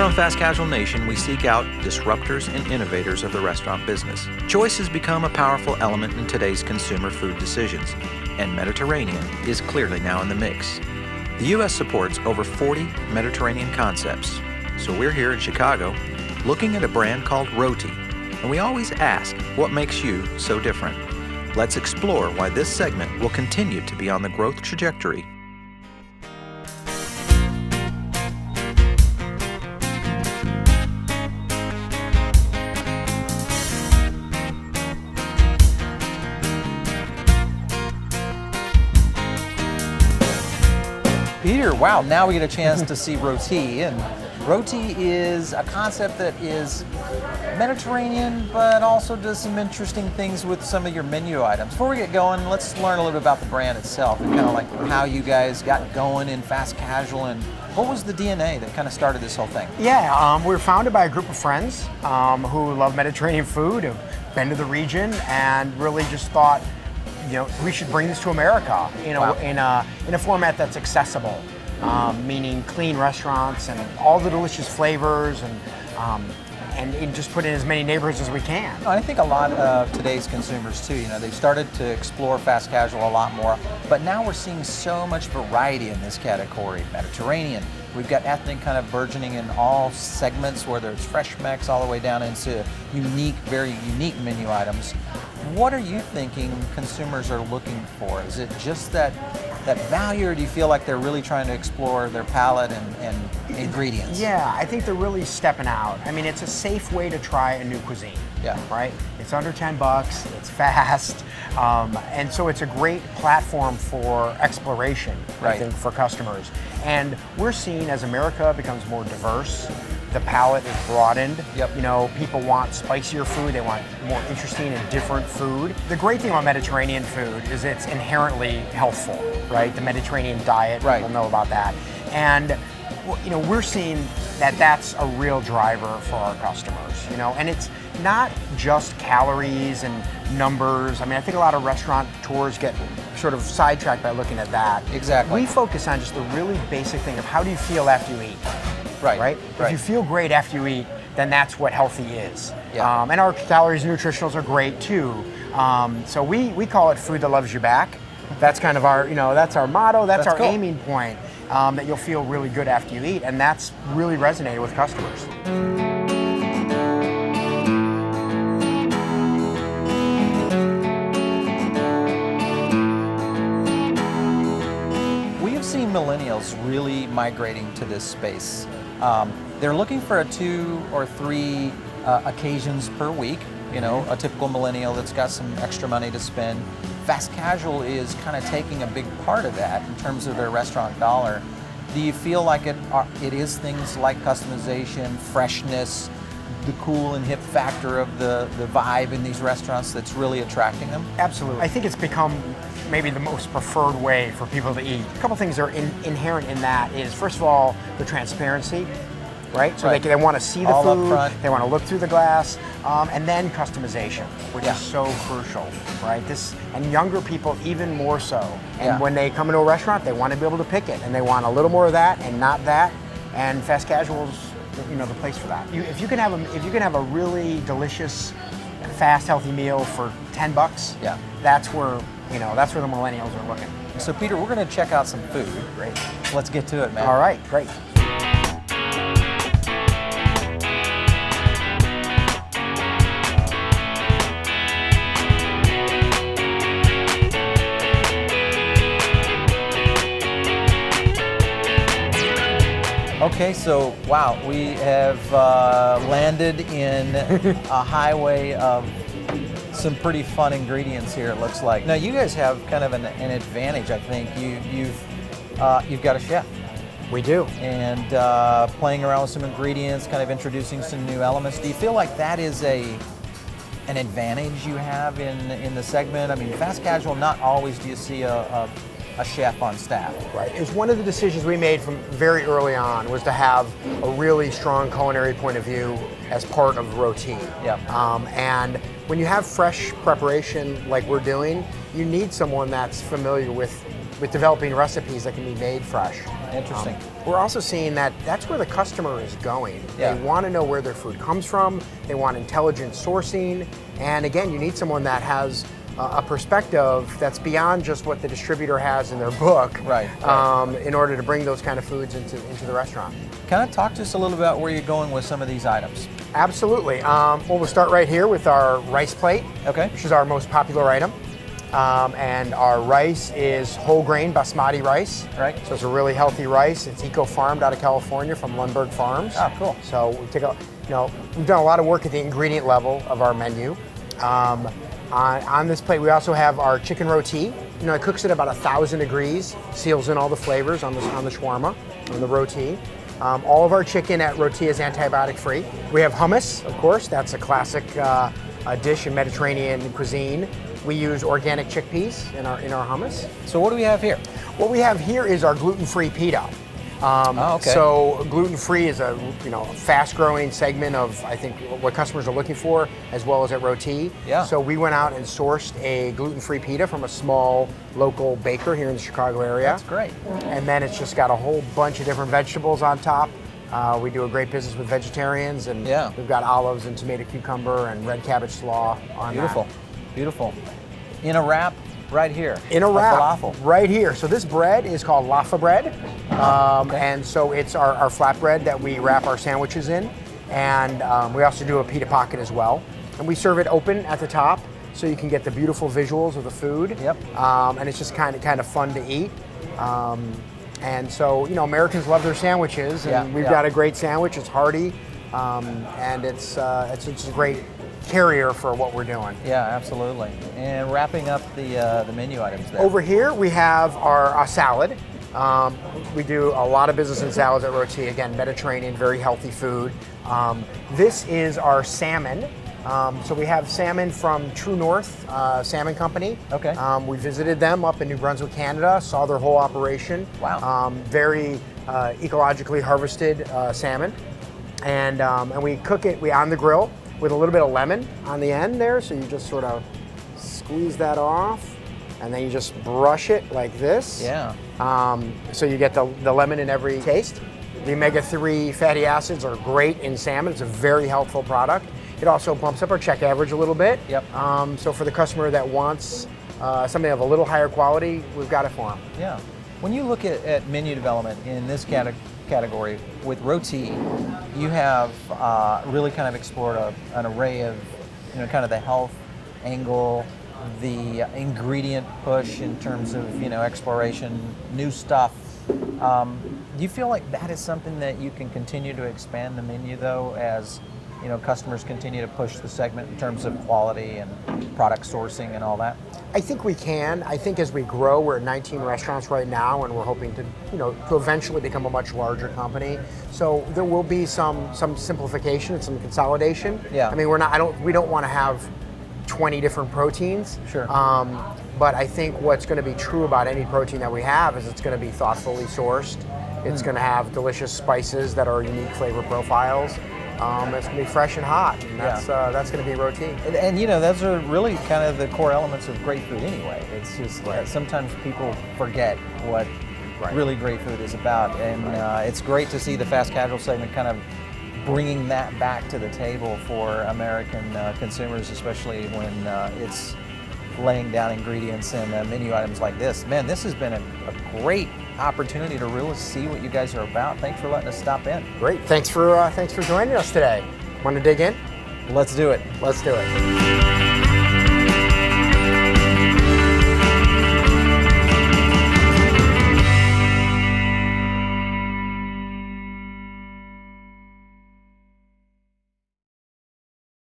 on Fast Casual Nation, we seek out disruptors and innovators of the restaurant business. Choice has become a powerful element in today's consumer food decisions, and Mediterranean is clearly now in the mix. The U.S. supports over 40 Mediterranean concepts, so we're here in Chicago looking at a brand called Roti, and we always ask, what makes you so different? Let's explore why this segment will continue to be on the growth trajectory. Peter, wow, now we get a chance to see Roti, and Roti is a concept that is Mediterranean, but also does some interesting things with some of your menu items. Before we get going, let's learn a little bit about the brand itself and kind of like how you guys got going in fast casual, and what was the DNA that kind of started this whole thing? Yeah, we were founded by a group of friends who love Mediterranean food, who've been to the region, and really just thought, we should bring this to America, Wow. in a format that's accessible, meaning clean restaurants and all the delicious flavors, and just put in as many neighborhoods as we can. I think a lot of today's consumers too, they've started to explore fast casual a lot more, but now we're seeing so much variety in this category. Mediterranean, we've got ethnic kind of burgeoning in all segments, whether it's fresh mix all the way down into very unique menu items. What are you thinking consumers are looking for? Is it just that value, or do you feel like they're really trying to explore their palate and ingredients? Yeah, I think they're really stepping out. I mean, it's a safe way to try a new cuisine. Yeah. Right? It's under $10, it's fast, and so it's a great platform for exploration, Right. I think, for customers. And we're seeing as America becomes more diverse, the palate is broadened. Yep. People want spicier food, they want more interesting and different food. The great thing about Mediterranean food is it's inherently healthful, right? The Mediterranean diet, Right. people know about that. And we're seeing that that's a real driver for our customers, and it's not just calories and numbers. I mean, I think a lot of restaurateurs get sort of sidetracked by looking at that. Exactly. We focus on just the really basic thing of how do you feel after you eat, right? If you feel great after you eat, then that's what healthy is. Yeah. And our calories and nutritionals are great too. So we call it food that loves you back. That's kind of our, that's our motto, that's our cool. aiming point, that you'll feel really good after you eat, and that's really resonated with customers. We have seen millennials really migrating to this space. They're looking for 2 or 3 occasions per week, a typical millennial that's got some extra money to spend. Fast casual is kind of taking a big part of that in terms of their restaurant dollar. Do you feel like it is things like customization, freshness, the cool and hip factor of the vibe in these restaurants that's really attracting them? Absolutely. I think it's become maybe the most preferred way for people to eat. A couple things are inherent in that is, first of all, the transparency, right? So Right. They want to see the All up food, front. they want to look through the glass, and then customization, which Yeah. is so crucial, right? And younger people even more so. And Yeah. when they come into a restaurant, they want to be able to pick it, and they want a little more of that and not that. And fast casual's, the place for that. If you can have a really delicious, fast, healthy meal for $10, Yeah. that's where the millennials are looking. So Peter, we're going to check out some food. Great. Let's get to it, man. All right, great. Okay, so wow, we have landed in a highway of some pretty fun ingredients here, it looks like. Now you guys have kind of an advantage, I think. You've got a chef. We do. And playing around with some ingredients, kind of introducing some new elements. Do you feel like that is an advantage you have in the segment? I mean, fast casual, not always do you see a chef on staff. Right. It was one of the decisions we made from very early on, was to have a really strong culinary point of view as part of Roti. Yeah. And when you have fresh preparation like we're doing, you need someone that's familiar with with developing recipes that can be made fresh. Interesting. We're also seeing that that's where the customer is going. Yeah. They want to know where their food comes from. They want intelligent sourcing. And again, you need someone that has a perspective that's beyond just what the distributor has in their book, Right. in order to bring those kind of foods into the restaurant. Kind of talk to us a little about where you're going with some of these items. Absolutely. Well, we'll start right here with our rice plate, Okay. which is our most popular item. And our rice is whole grain Basmati rice. Right. So it's a really healthy rice. It's eco-farmed out of California from Lundberg Farms. Oh, cool. So we've done a lot of work at the ingredient level of our menu. On this plate, we also have our chicken roti. It cooks at about 1,000 degrees, seals in all the flavors on the shawarma, on the roti. All of our chicken at Roti is antibiotic-free. We have hummus, of course. That's a classic dish in Mediterranean cuisine. We use organic chickpeas in our hummus. So what do we have here? What we have here is our gluten-free pita. Okay. So gluten-free is a fast-growing segment of, I think, what customers are looking for, as well as at Roti. Yeah. So we went out and sourced a gluten-free pita from a small local baker here in the Chicago area. That's great. And then it's just got a whole bunch of different vegetables on top. We do a great business with vegetarians, and Yeah. we've got olives and tomato cucumber and red cabbage slaw on Beautiful. that. Beautiful. In a wrap right here. In a wrap, falafel. right here. So this bread is called laffa bread, Okay. and so it's our flatbread that we wrap our sandwiches in, and we also do a pita pocket as well. And we serve it open at the top, so you can get the beautiful visuals of the food. Yep. And it's just kind of fun to eat. And so Americans love their sandwiches, and Yeah, we've yeah. got a great sandwich. It's hearty, and it's a great carrier for what we're doing. Yeah, absolutely. And wrapping up the menu items there. Over here we have our salad. We do a lot of business in salads at Roti. Again, Mediterranean, very healthy food. This is our salmon. So we have salmon from True North Salmon Company. Okay. We visited them up in New Brunswick, Canada, saw their whole operation. Wow. Very ecologically harvested salmon. And we cook it on the grill with a little bit of lemon on the end there. So you just sort of squeeze that off, and then you just brush it like this. Yeah. So you get the lemon in every taste. The omega-3 fatty acids are great in salmon. It's a very helpful product. It also bumps up our check average a little bit. Yep. So for the customer that wants something of a little higher quality, we've got it for them. Yeah. When you look at menu development in this category with Roti, you have really kind of explored an array of, kind of the health angle, the ingredient push in terms of, exploration, new stuff. Do you feel like that is something that you can continue to expand the menu though, as customers continue to push the segment in terms of quality and product sourcing and all that? I think we can. I think as we grow, we're at 19 restaurants right now, and we're hoping to, to eventually become a much larger company. So there will be some simplification and some consolidation. Yeah. I mean, we don't want to have 20 different proteins. Sure. But I think what's going to be true about any protein that we have is it's going to be thoughtfully sourced. It's going to have delicious spices that are unique flavor profiles. It's going to be fresh and hot, and that's going to be Roti. And those are really kind of the core elements of great food anyway. It's just that sometimes people forget what really great food is about, and it's great to see the fast casual segment kind of bringing that back to the table for American consumers, especially when it's laying down ingredients and menu items like this. Man, this has been a great opportunity to really see what you guys are about. Thanks for letting us stop in. Great. Thanks for joining us today. Want to dig in? Let's do it. Let's do it.